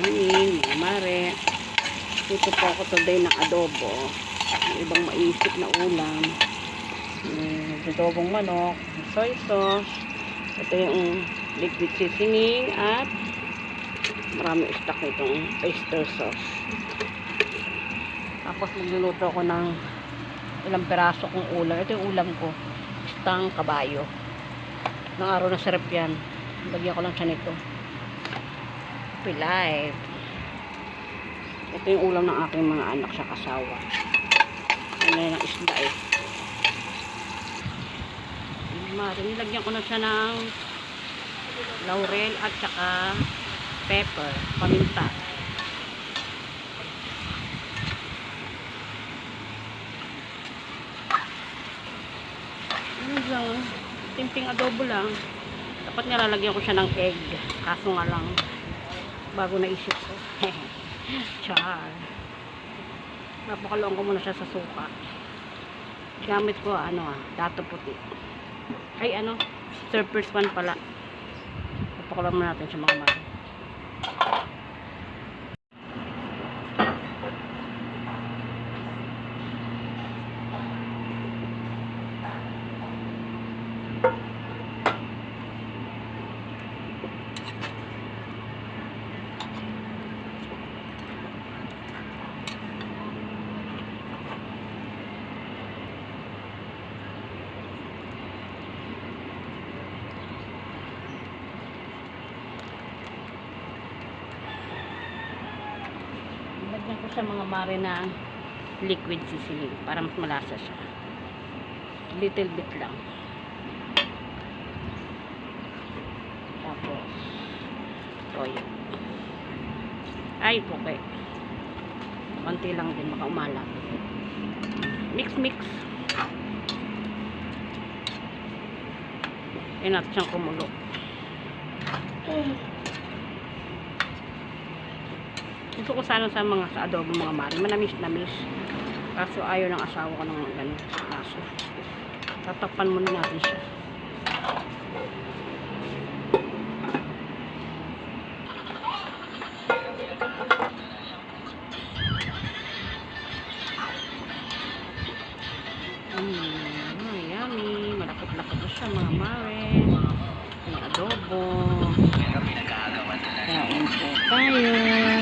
morning, mga mare. Ito po ako today ng adobo. Yung ibang maisip na ulam. Adobong manok, soy sauce. Ito yung liquid seasoning at marami stock itong oyster sauce. Tapos magluluto ako ng ilang peraso kong ulam. Ito yung ulam ko. Istang kabayo. Nang araw na sarap yan. Lagyan ko lang siya nito. Pilay. Ito yung ulam ng aking mga anak sa kasawa. Ano yung isda eh. Nilagyan ko na siya ng laurel at saka pepper, paminta. Ano lang, timping adobo lang. Dapat nilalagyan ko siya ng egg. Kaso nga lang, bago naisip ko. Char. Napakaluan ko muna siya sa suka. Gamit ko, dato puti. Ay, surface pan pala. Napakaluan muna natin siya mga mali. Lagyan ko sa mga mare na liquid seasoning para mas malasa siya. Little bit lang. Tapos toyo. Ay, okay. Konti lang din, makaumala. Mix. Yan natin siyang kumulo. Gusto ko sana sa adobo mga mari. Manamis. Kaso ayaw ng asawa ko ng ganun. Kaso tatakpan muna natin siya. Yummy. Malapot-lapot na siya mga mari. Yung adobo. Kain po tayo.